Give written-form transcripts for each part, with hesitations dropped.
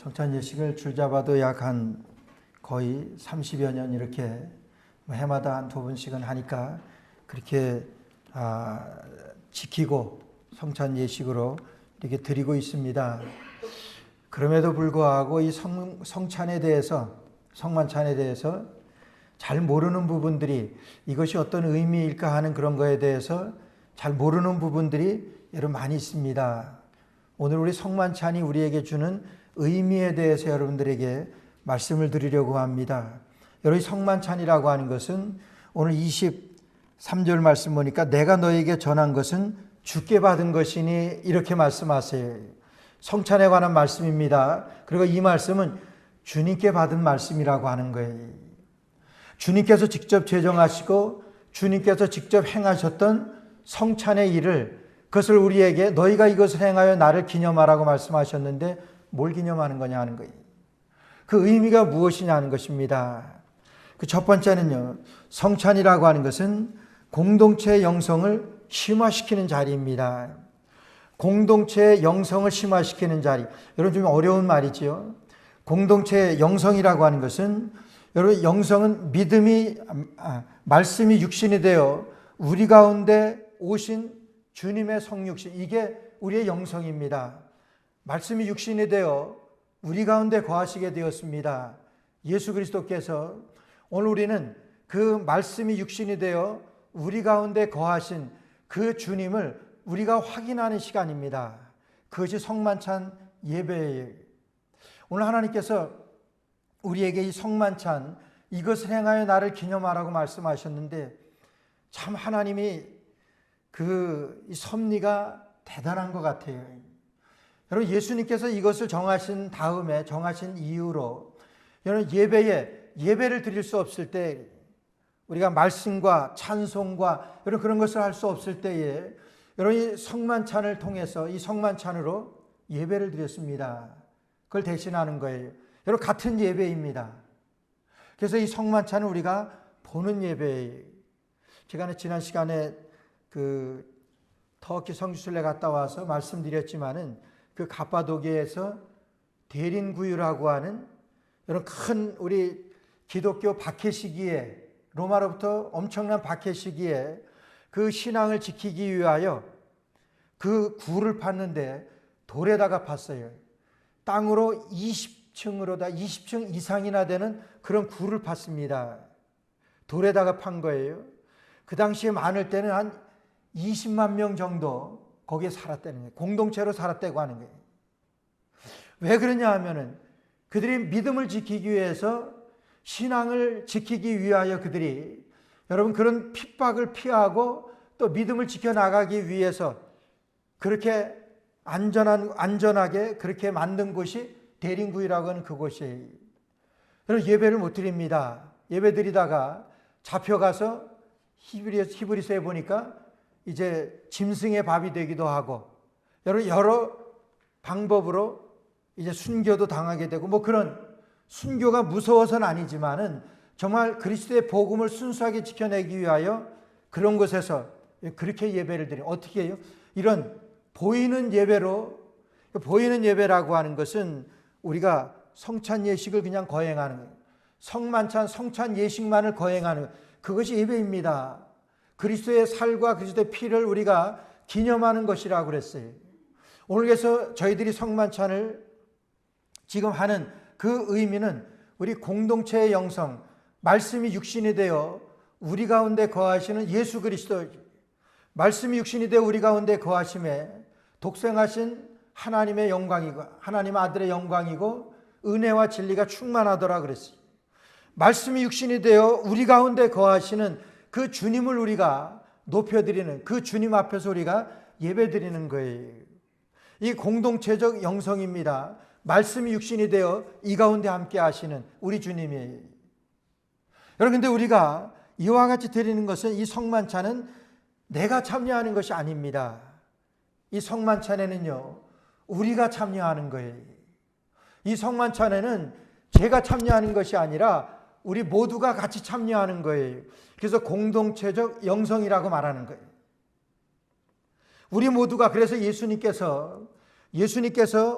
성찬 예식을 줄잡아도 약 한 거의 30여 년 이렇게 해마다 한 2번씩은 하니까 그렇게 지키고 성찬 예식으로 이렇게 드리고 있습니다. 그럼에도 불구하고 이 성찬에 대해서, 성만찬에 대해서 잘 모르는 부분들이, 이것이 어떤 의미일까 하는 그런 거에 대해서 잘 모르는 부분들이 여러분 많이 있습니다. 오늘 우리 성만찬이 우리에게 주는 의미에 대해서 여러분들에게 말씀을 드리려고 합니다. 여러분, 성만찬이라고 하는 것은 오늘 23절 말씀 보니까 내가 너에게 전한 것은 주께 받은 것이니 이렇게 말씀하세요. 성찬에 관한 말씀입니다. 그리고 이 말씀은 주님께 받은 말씀이라고 하는 거예요. 주님께서 직접 제정하시고 주님께서 직접 행하셨던 성찬의 일을, 그것을 우리에게 너희가 이것을 행하여 나를 기념하라고 말씀하셨는데 뭘 기념하는 거냐 하는 거예요. 그 의미가 무엇이냐 하는 것입니다. 그 첫 번째는요, 성찬이라고 하는 것은 공동체의 영성을 심화시키는 자리입니다. 공동체의 영성을 심화시키는 자리. 여러분 좀 어려운 말이지요. 공동체의 영성이라고 하는 것은, 여러분 영성은 믿음이, 말씀이 육신이 되어 우리 가운데 오신 주님의 성육신, 이게 우리의 영성입니다. 말씀이 육신이 되어 우리 가운데 거하시게 되었습니다. 예수 그리스도께서, 오늘 우리는 그 말씀이 육신이 되어 우리 가운데 거하신 그 주님을 우리가 확인하는 시간입니다. 그것이 성만찬 예배예요. 오늘 하나님께서 우리에게 이 성만찬, 이것을 행하여 나를 기념하라고 말씀하셨는데, 참 하나님이 이 섭리가 대단한 것 같아요. 여러분, 예수님께서 이것을 정하신 다음에, 정하신 이후로, 여러분 예배를 드릴 수 없을 때, 우리가 말씀과 찬송과 여러분 그런 것을 할 수 없을 때에, 여러분 이 성만찬을 통해서, 이 성만찬으로 예배를 드렸습니다. 그걸 대신하는 거예요. 여러분 같은 예배입니다. 그래서 이 성만찬은 우리가 보는 예배예요. 제가 지난 시간에 터키 성지순례 갔다 와서 말씀드렸지만은, 그 갑바도기에서 대린구유라고 하는 여러분 큰 우리 기독교 박해 시기에, 로마로부터 엄청난 박해 시기에 그 신앙을 지키기 위하여 그 굴을 팠는데 돌에다가 팠어요. 땅으로 20층 이상이나 되는 그런 굴을 팠습니다. 돌에다가 판 거예요. 그 당시에 많을 때는 한 20만 명 정도 거기에 살았다는 거예요. 공동체로 살았다고 하는 거예요. 왜 그러냐 하면은 그들이 믿음을 지키기 위해서, 신앙을 지키기 위하여 그들이, 여러분 그런 핍박을 피하고 또 믿음을 지켜나가기 위해서 그렇게 안전하게 그렇게 만든 곳이 대린구이라고 하는 그곳이에요. 여러분 예배를 못 드립니다. 예배 드리다가 잡혀가서 히브리서에 보니까 이제 짐승의 밥이 되기도 하고, 여러 방법으로 이제 순교도 당하게 되고, 뭐 그런, 순교가 무서워서는 아니지만은 정말 그리스도의 복음을 순수하게 지켜내기 위하여 그런 곳에서 그렇게 예배를 드려요. 어떻게 해요? 이런 보이는 예배로, 보이는 예배라고 하는 것은 우리가 성찬 예식을 그냥 거행하는 거예요. 성만찬, 성찬 예식만을 거행하는, 그것이 예배입니다. 그리스도의 살과 그리스도의 피를 우리가 기념하는 것이라고 그랬어요. 오늘 그래서 저희들이 성만찬을 지금 하는 그 의미는, 우리 공동체의 영성, 말씀이 육신이 되어 우리 가운데 거하시는 예수 그리스도, 말씀이 육신이 되어 우리 가운데 거하심에 독생하신 하나님의 영광이고, 하나님 아들의 영광이고 은혜와 진리가 충만하더라 그랬어요. 말씀이 육신이 되어 우리 가운데 거하시는 그 주님을 우리가 높여드리는, 그 주님 앞에서 우리가 예배드리는 거예요. 이 공동체적 영성입니다. 말씀이 육신이 되어 이 가운데 함께 하시는 우리 주님이에요. 여러분, 근데 우리가 이와 같이 드리는 것은, 이 성만찬은 내가 참여하는 것이 아닙니다. 이 성만찬에는요, 우리가 참여하는 거예요. 이 성만찬에는 제가 참여하는 것이 아니라 우리 모두가 같이 참여하는 거예요. 그래서 공동체적 영성이라고 말하는 거예요. 우리 모두가, 그래서 예수님께서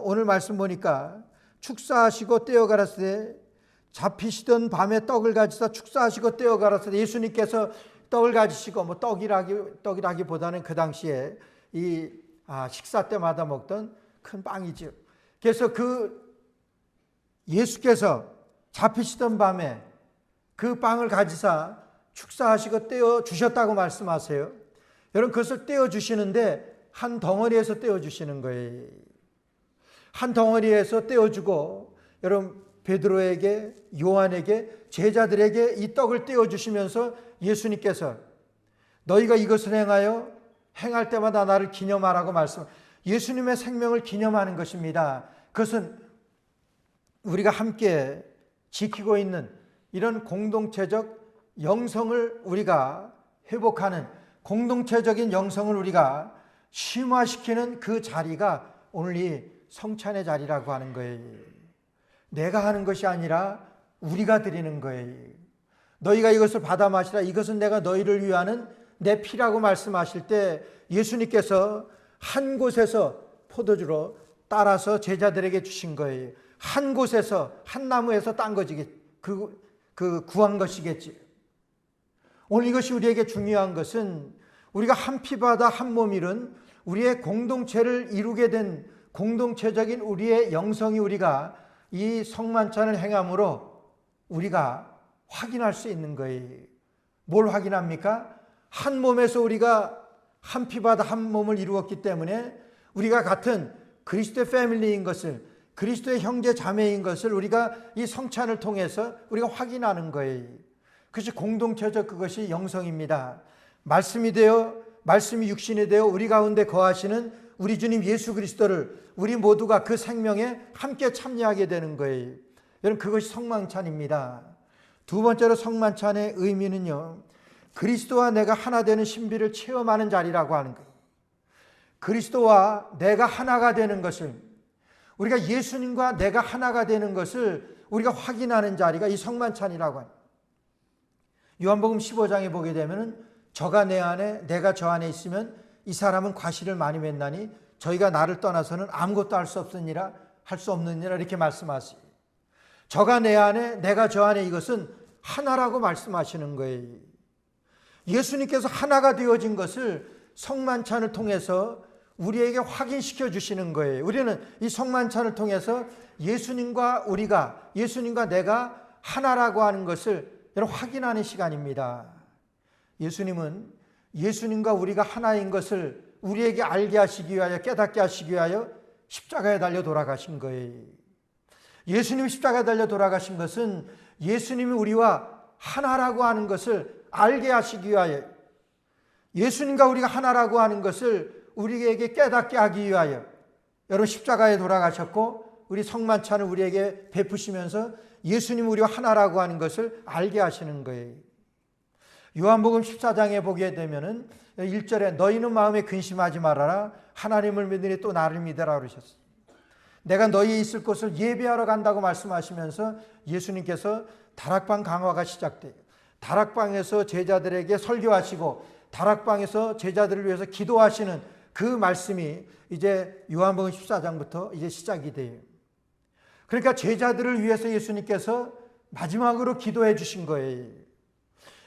오늘 말씀 보니까 축사하시고 떼어 가라사대 잡히시던 밤에 떡을 가지사 축사하시고 떼어 가라사대 예수님께서 떡을 가지시고 뭐 떡이라기보다는 그 당시에 이 식사 때마다 먹던 큰 빵이죠. 그래서 그 예수께서 잡히시던 밤에 그 빵을 가지사 축사하시고 떼어 주셨다고 말씀하세요. 여러분 그것을 떼어 주시는데 한 덩어리에서 떼어 주시는 거예요. 한 덩어리에서 떼어 주고 여러분 베드로에게 요한에게 제자들에게 이 떡을 떼어 주시면서 예수님께서 너희가 이것을 행할 때마다 나를 기념하라고 말씀. 예수님의 생명을 기념하는 것입니다. 그것은 우리가 함께 지키고 있는 이런 공동체적 영성을 우리가 회복하는 공동체적인 영성을 우리가 심화시키는 그 자리가 오늘 이 성찬의 자리라고 하는 거예요. 내가 하는 것이 아니라 우리가 드리는 거예요. 너희가 이것을 받아 마시라. 이것은 내가 너희를 위하는 내 피라고 말씀하실 때 예수님께서 한 곳에서 포도주로 따라서 제자들에게 주신 거예요. 한 곳에서 한 나무에서 딴 거지. 그 구한 것이겠지. 오늘 이것이 우리에게 중요한 것은 우리가 한 피바다 한 몸 이룬 우리의 공동체를 이루게 된 공동체적인 우리의 영성이 우리가 이 성만찬을 행함으로 우리가 확인할 수 있는 거예요. 뭘 확인합니까? 한 몸에서 우리가 한 피바다 한 몸을 이루었기 때문에 우리가 같은 그리스도의 패밀리인 것을, 그리스도의 형제 자매인 것을 우리가 이 성찬을 통해서 우리가 확인하는 거예요. 그것이 공동체적 그것이 영성입니다. 말씀이 육신이 되어 우리 가운데 거하시는 우리 주님 예수 그리스도를 우리 모두가 그 생명에 함께 참여하게 되는 거예요. 여러분 그것이 성만찬입니다. 두 번째로 성만찬의 의미는요, 그리스도와 내가 하나 되는 신비를 체험하는 자리라고 하는 거예요. 그리스도와 내가 하나가 되는 것을, 우리가 예수님과 내가 하나가 되는 것을 우리가 확인하는 자리가 이 성만찬이라고 합니다. 요한복음 15장에 보게 되면 저가 내 안에 내가 저 안에 있으면 이 사람은 과실을 많이 맺나니 저희가 나를 떠나서는 아무것도 할 수 없느니라 이렇게 말씀하세요. 저가 내 안에 내가 저 안에 이것은 하나라고 말씀하시는 거예요. 예수님께서 하나가 되어진 것을 성만찬을 통해서 우리에게 확인시켜 주시는 거예요. 우리는 이 성만찬을 통해서 예수님과 내가 하나라고 하는 것을 확인하는 시간입니다. 예수님은 예수님과 우리가 하나인 것을 우리에게 알게 하시기 위하여, 깨닫게 하시기 위하여 십자가에 달려 돌아가신 거예요. 예수님이 십자가에 달려 돌아가신 것은 예수님이 우리와 하나라고 하는 것을 알게 하시기 위하여, 예수님과 우리가 하나라고 하는 것을 우리에게 깨닫게 하기 위하여 여러분 십자가에 돌아가셨고 우리 성만찬을 우리에게 베푸시면서 예수님이 우리와 하나라고 하는 것을 알게 하시는 거예요. 요한복음 14장에 보게 되면은 1절에 너희는 마음에 근심하지 말아라. 하나님을 믿으니 또 나를 믿으라 그러셨어요. 내가 너희 있을 곳을 예배하러 간다고 말씀하시면서 예수님께서 다락방 강화가 시작돼요. 다락방에서 제자들에게 설교하시고 다락방에서 제자들을 위해서 기도하시는 그 말씀이 이제 요한복음 14장부터 이제 시작이 돼요. 그러니까 제자들을 위해서 예수님께서 마지막으로 기도해 주신 거예요.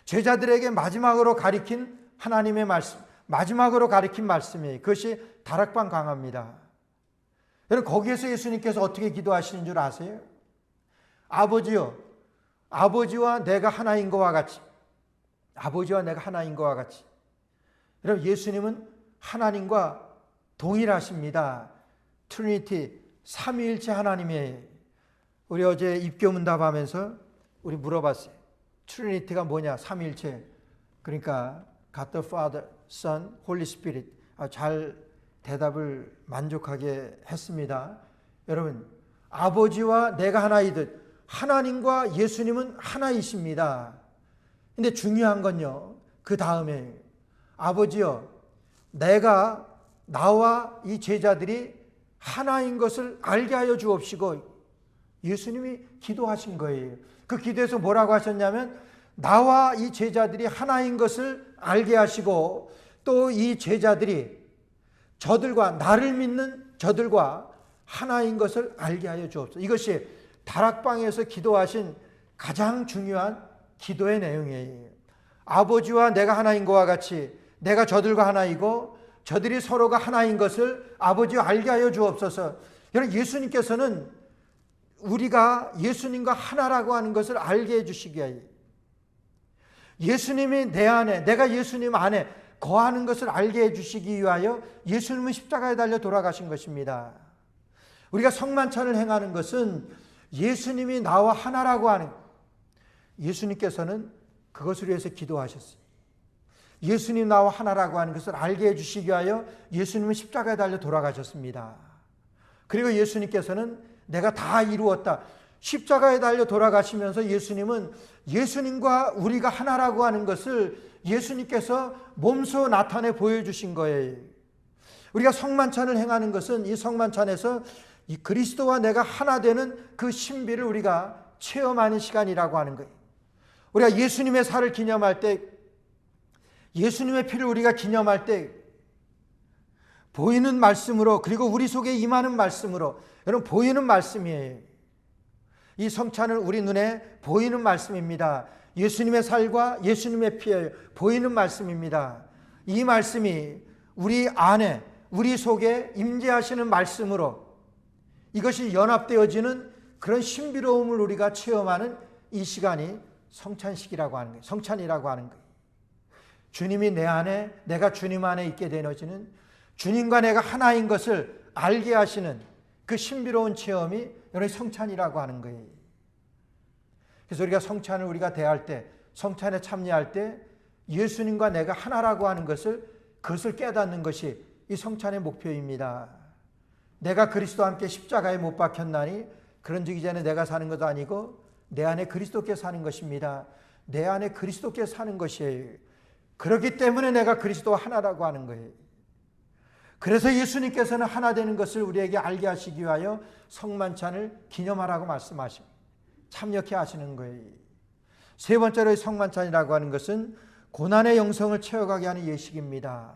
제자들에게 마지막으로 가리킨 하나님의 말씀, 마지막으로 가리킨 말씀이에요. 그것이 다락방 강화입니다. 여러분 거기에서 예수님께서 어떻게 기도하시는 줄 아세요? 아버지요, 아버지와 내가 하나인 것과 같이, 아버지와 내가 하나인 것과 같이. 여러분 예수님은 하나님과 동일하십니다. 트리니티, 삼위일체 하나님이에요. 우리 어제 입교문답하면서 우리 물어봤어요. 트리니티가 뭐냐? 삼위일체. 그러니까 God the Father, Son, Holy Spirit. 잘 대답을 만족하게 했습니다. 여러분 아버지와 내가 하나이듯 하나님과 예수님은 하나이십니다. 근데 중요한 건요, 그 다음에 아버지여 내가 나와 이 제자들이 하나인 것을 알게 하여 주옵시고 예수님이 기도하신 거예요. 그 기도에서 뭐라고 하셨냐면 나와 이 제자들이 하나인 것을 알게 하시고 또 이 제자들이 저들과 나를 믿는 저들과 하나인 것을 알게 하여 주옵소서. 이것이 다락방에서 기도하신 가장 중요한 기도의 내용이에요. 아버지와 내가 하나인 것과 같이 내가 저들과 하나이고 저들이 서로가 하나인 것을 아버지와 알게 하여 주옵소서. 여러분, 예수님께서는 우리가 예수님과 하나라고 하는 것을 알게 해주시기 위하여, 예수님이 내 안에, 내가 예수님 안에 거하는 것을 알게 해주시기 위하여 예수님은 십자가에 달려 돌아가신 것입니다. 우리가 성만찬을 행하는 것은 예수님이 나와 하나라고 하는, 예수님께서는 그것을 위해서 기도하셨어요. 예수님 나와 하나라고 하는 것을 알게 해주시기 위하여 예수님은 십자가에 달려 돌아가셨습니다. 그리고 예수님께서는 내가 다 이루었다, 십자가에 달려 돌아가시면서 예수님은 예수님과 우리가 하나라고 하는 것을 예수님께서 몸소 나타내 보여주신 거예요. 우리가 성만찬을 행하는 것은 이 성만찬에서 이 그리스도와 내가 하나 되는 그 신비를 우리가 체험하는 시간이라고 하는 거예요. 우리가 예수님의 살을 기념할 때, 예수님의 피를 우리가 기념할 때 보이는 말씀으로, 그리고 우리 속에 임하는 말씀으로, 여러분, 보이는 말씀이에요. 이 성찬은 우리 눈에 보이는 말씀입니다. 예수님의 살과 예수님의 피예요. 보이는 말씀입니다. 이 말씀이 우리 안에, 우리 속에 임재하시는 말씀으로 이것이 연합되어지는 그런 신비로움을 우리가 체험하는 이 시간이 성찬식이라고 하는 거예요. 성찬이라고 하는 거예요. 주님이 내 안에, 내가 주님 안에 있게 되어지는, 주님과 내가 하나인 것을 알게 하시는 그 신비로운 체험이 여러분 성찬이라고 하는 거예요. 그래서 우리가 성찬을 우리가 대할 때, 성찬에 참여할 때 예수님과 내가 하나라고 하는 것을, 그것을 깨닫는 것이 이 성찬의 목표입니다. 내가 그리스도와 함께 십자가에 못 박혔나니 그런즉 이제는 내가 사는 것도 아니고 내 안에 그리스도께 사는 것입니다. 내 안에 그리스도께 사는 것이에요. 그렇기 때문에 내가 그리스도와 하나라고 하는 거예요. 그래서 예수님께서는 하나 되는 것을 우리에게 알게 하시기 위하여 성만찬을 기념하라고 말씀하십니다. 참여케 하시는 거예요. 세 번째로 성만찬이라고 하는 것은 고난의 영성을 채워가게 하는 예식입니다.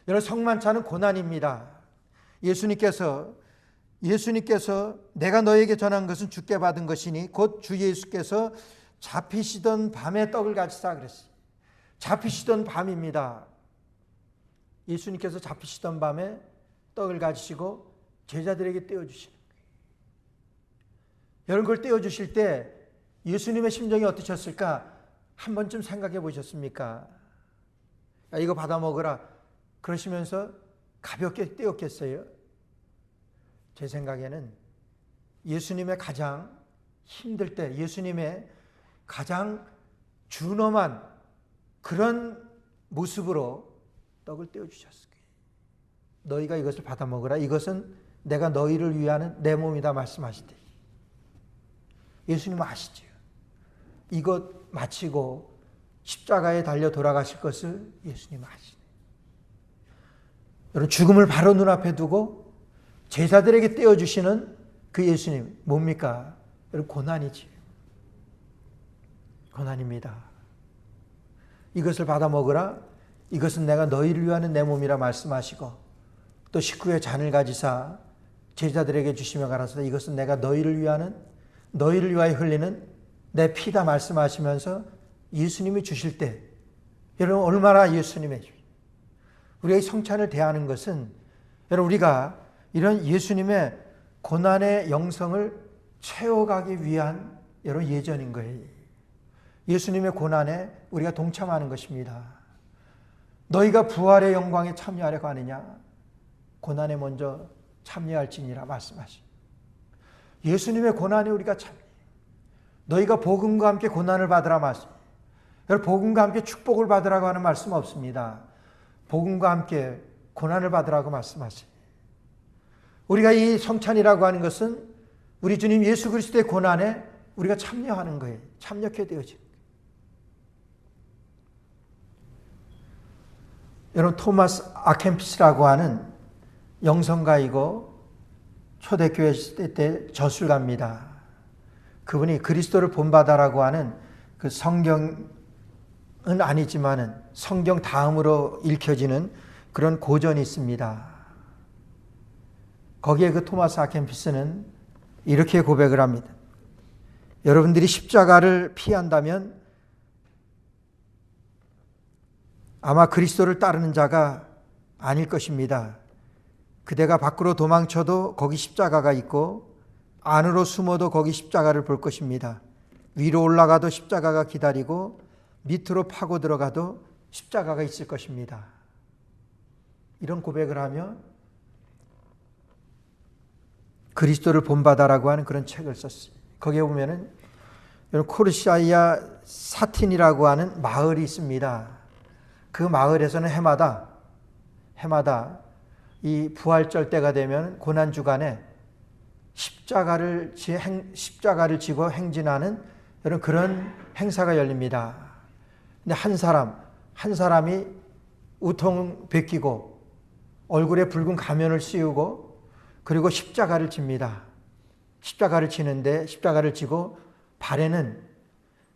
여러분, 성만찬은 고난입니다. 예수님께서 내가 너에게 전한 것은 주께 받은 것이니 곧 주 예수께서 잡히시던 밤에 떡을 가지사 그랬어요. 잡히시던 밤입니다. 예수님께서 잡히시던 밤에 떡을 가지시고 제자들에게 떼어주시는 거예요. 여러분, 그걸 떼어주실 때 예수님의 심정이 어떠셨을까? 한 번쯤 생각해 보셨습니까? 야, 이거 받아 먹으라 그러시면서 가볍게 떼었겠어요? 제 생각에는 예수님의 가장 힘들 때, 예수님의 가장 준엄한 그런 모습으로 떡을 떼어주셨을 거예요. 너희가 이것을 받아 먹으라. 이것은 내가 너희를 위하는 내 몸이다 말씀하시대. 예수님은 아시죠. 이것 마치고 십자가에 달려 돌아가실 것을 예수님은 아시네. 여러분, 죽음을 바로 눈앞에 두고 제자들에게 떼어주시는 그 예수님 뭡니까? 여러분, 고난이지. 고난입니다. 이것을 받아 먹으라. 이것은 내가 너희를 위하는 내 몸이라 말씀하시고, 또 식후에 잔을 가지사 제자들에게 주시며 가라사대 이것은 내가 너희를 위하여 흘리는 내 피다 말씀하시면서 예수님이 주실 때, 여러분, 얼마나 예수님의, 우리가 이 성찬을 대하는 것은 여러분, 우리가 이런 예수님의 고난의 영성을 채워가기 위한 여러분 예전인 거예요. 예수님의 고난에 우리가 동참하는 것입니다. 너희가 부활의 영광에 참여하려고 하느냐? 고난에 먼저 참여할지니라 말씀하십니다. 예수님의 고난에 우리가 참여. 너희가 복음과 함께 고난을 받으라 말씀. 여러분, 복음과 함께 축복을 받으라고 하는 말씀 없습니다. 복음과 함께 고난을 받으라고 말씀하십니다. 우리가 이 성찬이라고 하는 것은 우리 주님 예수 그리스도의 고난에 우리가 참여하는 거예요. 참여케 되어지는 거예요. 여러분, 토마스 아켐피스라고 하는 영성가이고 초대교회 시대 때 저술가입니다. 그분이 그리스도를 본받아라고 하는 그 성경은 아니지만은 성경 다음으로 읽혀지는 그런 고전이 있습니다. 거기에 그 토마스 아켄피스는 이렇게 고백을 합니다. 여러분들이 십자가를 피한다면 아마 그리스도를 따르는 자가 아닐 것입니다. 그대가 밖으로 도망쳐도 거기 십자가가 있고 안으로 숨어도 거기 십자가를 볼 것입니다. 위로 올라가도 십자가가 기다리고 밑으로 파고 들어가도 십자가가 있을 것입니다. 이런 고백을 하며 그리스도를 본받아라고 하는 그런 책을 썼어요. 거기에 보면은 코르시아이아 사틴이라고 하는 마을이 있습니다. 그 마을에서는 해마다 이 부활절 때가 되면 고난주간에 십자가를 지고 행진하는 그런 행사가 열립니다. 근데 한 사람이 우통 벗기고 얼굴에 붉은 가면을 씌우고 그리고 십자가를 집니다. 십자가를 지는데 십자가를 지고 발에는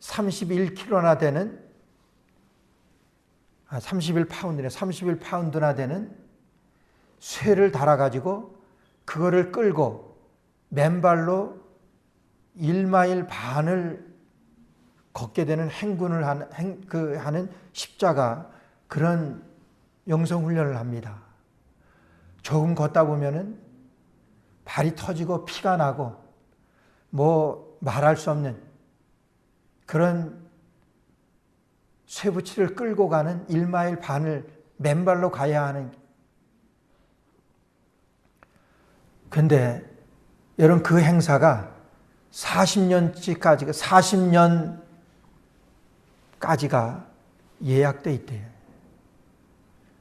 31kg나 되는 31파운드나 되는 쇠를 달아가지고 그거를 끌고 맨발로 1마일 반을 걷게 되는 행군을 하는 십자가, 그런 영성훈련을 합니다. 조금 걷다 보면은 발이 터지고 피가 나고 뭐 말할 수 없는 그런 쇠붙이를 끌고 가는 1마일 반을 맨발로 가야 하는. 근데 여러분, 그 행사가 40년까지가 예약돼 있대요.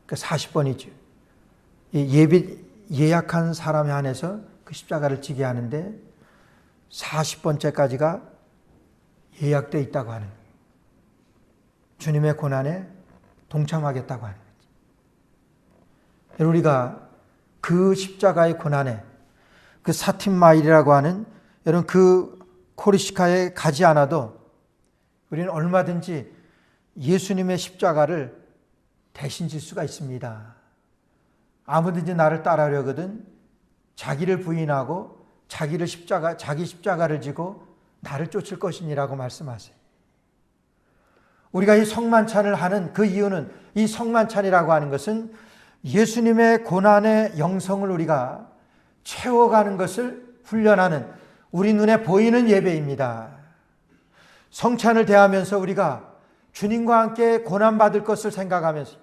그러니까 40번이죠. 예약한 사람에 한해서 그 십자가를 지게 하는데 40번째까지가 예약돼 있다고 하는 거예요. 주님의 고난에 동참하겠다고 하는 거죠. 우리가 그 십자가의 고난에 그 사틴마일이라고 하는 여러분 그 코르시카에 가지 않아도 우리는 얼마든지 예수님의 십자가를 대신 질 수가 있습니다. 아무든지 나를 따라하려거든 자기를 부인하고 자기 십자가를 지고 나를 쫓을 것이니라고 말씀하세요. 우리가 이 성만찬을 하는 그 이유는, 이 성만찬이라고 하는 것은 예수님의 고난의 영성을 우리가 채워가는 것을 훈련하는 우리 눈에 보이는 예배입니다. 성찬을 대하면서 우리가 주님과 함께 고난받을 것을 생각하면서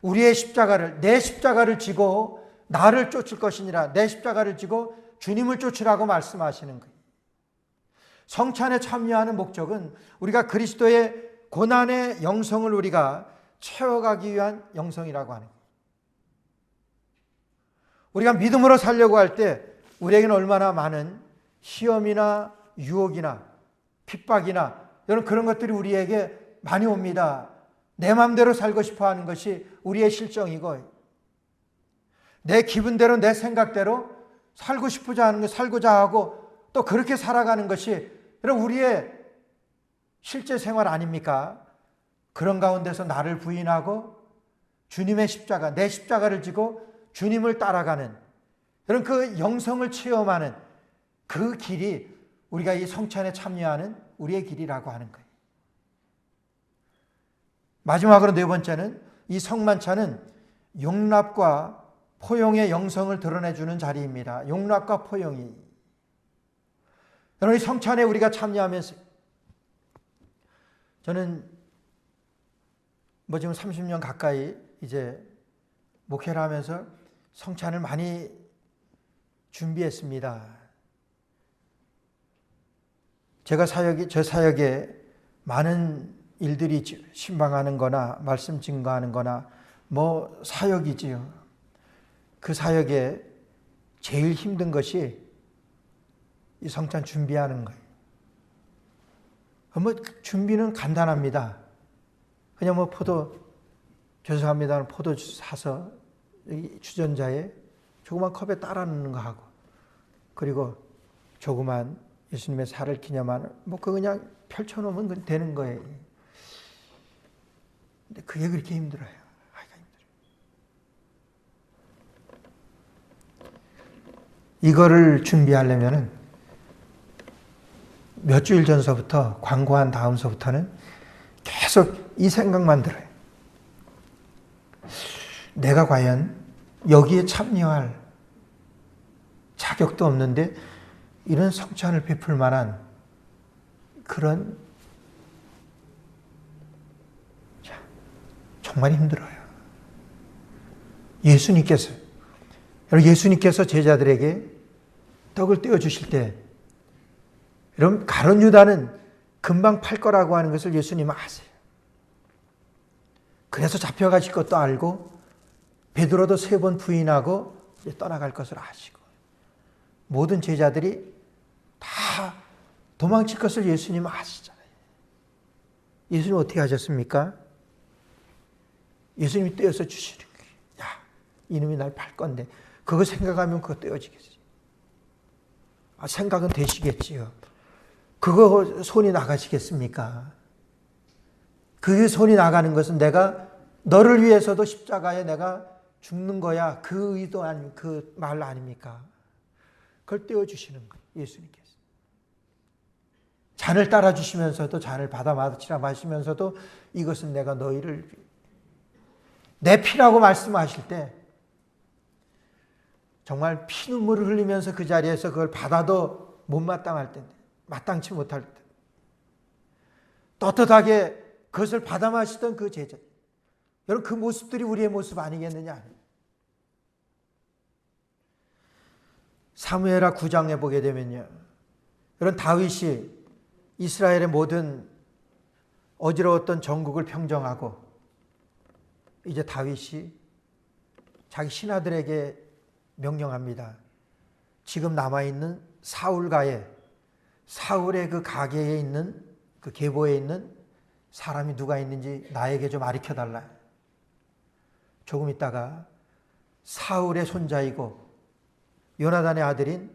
우리의 십자가를, 내 십자가를 지고 나를 쫓을 것이니라, 내 십자가를 지고 주님을 쫓으라고 말씀하시는 거예요. 성찬에 참여하는 목적은 우리가 그리스도의 고난의 영성을 우리가 채워가기 위한 영성이라고 하는 거예요. 우리가 믿음으로 살려고 할 때 우리에게는 얼마나 많은 시험이나 유혹이나 핍박이나 이런 그런 것들이 우리에게 많이 옵니다. 내 마음대로 살고 싶어 하는 것이 우리의 실정이고, 내 기분대로 내 생각대로 살고자 하는 것, 살고자 하고 또 그렇게 살아가는 것이 우리의 실제 생활 아닙니까? 그런 가운데서 나를 부인하고 주님의 십자가, 내 십자가를 지고 주님을 따라가는 그런 그 영성을 체험하는 그 길이 우리가 이 성찬에 참여하는 우리의 길이라고 하는 거예요. 마지막으로 네 번째는 이 성만찬은 용납과 포용의 영성을 드러내주는 자리입니다. 용납과 포용이. 여러분, 이 성찬에 우리가 참여하면서 저는 지금 30년 가까이 이제 목회를 하면서 성찬을 많이 준비했습니다. 제 사역에 많은 일들이 신방하는 거나 말씀 증거하는 거나 뭐 사역이지요. 그 사역에 제일 힘든 것이 이 성찬 준비하는 거예요. 준비는 간단합니다. 그냥 죄송합니다. 포도 사서 주전자에 조그만 컵에 따라 넣는 거 하고, 그리고 조그만 예수님의 살을 기념하는 그거 그냥 펼쳐놓으면 되는 거예요. 근데 그게 그렇게 힘들어요. 하기가 힘들어요. 이거를 준비하려면은 몇 주일 전서부터 광고한 다음서부터는 계속 이 생각만 들어요. 내가 과연 여기에 참여할 자격도 없는데 이런 성찬을 베풀 만한 그런 정말 힘들어요. 예수님께서 제자들에게 떡을 떼어주실 때 여러분 가룟 유다는 금방 팔 거라고 하는 것을 예수님은 아세요. 그래서 잡혀가실 것도 알고 베드로도 3번 부인하고 이제 떠나갈 것을 아시고 모든 제자들이 다 도망칠 것을 예수님은 아시잖아요. 예수님 어떻게 하셨습니까? 예수님이 떼어서 주시는 거예요. 야, 이놈이 날 팔 건데 그거 생각하면 그거 떼어지겠지. 생각은 되시겠지요. 그거 손이 나가시겠습니까? 그 손이 나가는 것은 내가 너를 위해서도 십자가에 내가 죽는 거야. 그 의도 아니, 그 말 아닙니까? 그걸 떼어주시는 거예요. 예수님께서. 잔을 따라주시면서도 잔을 받아 마시라 마시면서도 이것은 내가 너희를 내 피라고 말씀하실 때 정말 피눈물을 흘리면서 그 자리에서 그걸 받아도 못마땅할 텐데 마땅치 못할 때 떳떳하게 그것을 받아 마시던 그 제자 여러분 그 모습들이 우리의 모습 아니겠느냐. 사무엘하 9장에 보게 되면요. 여러분 다윗이 이스라엘의 모든 어지러웠던 전국을 평정하고 이제 다윗이 자기 신하들에게 명령합니다. 지금 남아있는 사울가에 사울의 그 가게에 있는 그 계보에 있는 사람이 누가 있는지 나에게 좀 가르쳐달라. 조금 있다가 사울의 손자이고 요나단의 아들인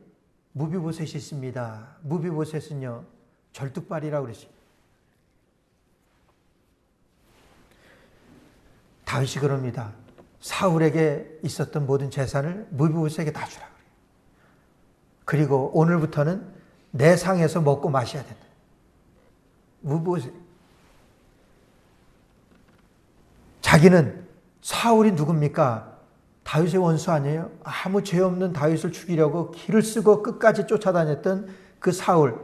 무비보셋이 있습니다. 무비보셋은요 절뚝발이라고 그랬습니다. 다윗이 그럽니다. 사울에게 있었던 모든 재산을 무비보셋에게 다 주라 그래요. 그리고 오늘부터는 내 상에서 먹고 마셔야 된다. 무비보셋. 자기는 사울이 누굽니까? 다윗의 원수 아니에요? 아무 죄 없는 다윗을 죽이려고 길을 쓰고 끝까지 쫓아다녔던 그 사울.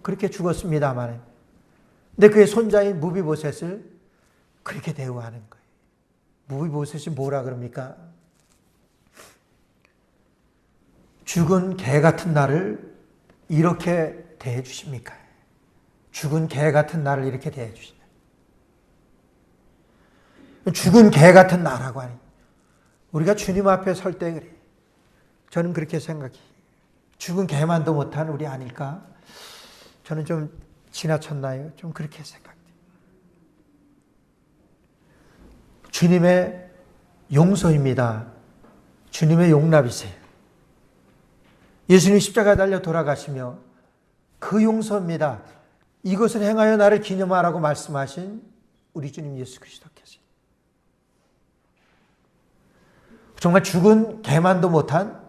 그렇게 죽었습니다만. 근데 그의 손자인 무비보셋을 그렇게 대우하는 거예요. 무비보셋이 뭐라 그럽니까? 죽은 개 같은 나를 이렇게 대해 주십니까? 죽은 개 같은 나를 이렇게 대해 주신다. 죽은 개 같은 나라고 하니 우리가 주님 앞에 설 때 그래. 저는 그렇게 생각해요. 죽은 개만도 못한 우리 아닐까? 저는 좀 지나쳤나요? 좀 그렇게 생각해요. 주님의 용서입니다. 주님의 용납이세요. 예수님이 십자가에 달려 돌아가시며 그 용서입니다. 이것을 행하여 나를 기념하라고 말씀하신 우리 주님 예수 그리스도께서 정말 죽은 개만도 못한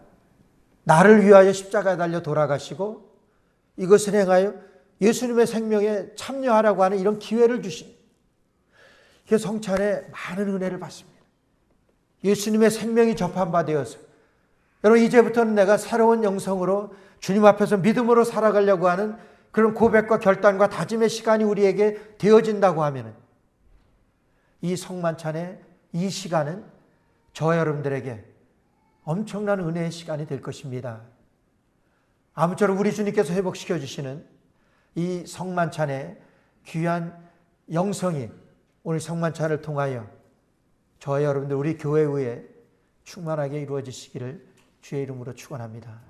나를 위하여 십자가에 달려 돌아가시고 이것을 행하여 예수님의 생명에 참여하라고 하는 이런 기회를 주신 그 성찬에 많은 은혜를 받습니다. 예수님의 생명이 접한 바 되어서 여러분 이제부터는 내가 새로운 영성으로 주님 앞에서 믿음으로 살아가려고 하는 그런 고백과 결단과 다짐의 시간이 우리에게 되어진다고 하면 이 성만찬의 이 시간은 저와 여러분들에게 엄청난 은혜의 시간이 될 것입니다. 아무쪼록 우리 주님께서 회복시켜 주시는 이 성만찬의 귀한 영성이 오늘 성만찬을 통하여 저와 여러분들 우리 교회 위에 충만하게 이루어지시기를 주의 이름으로 축원합니다.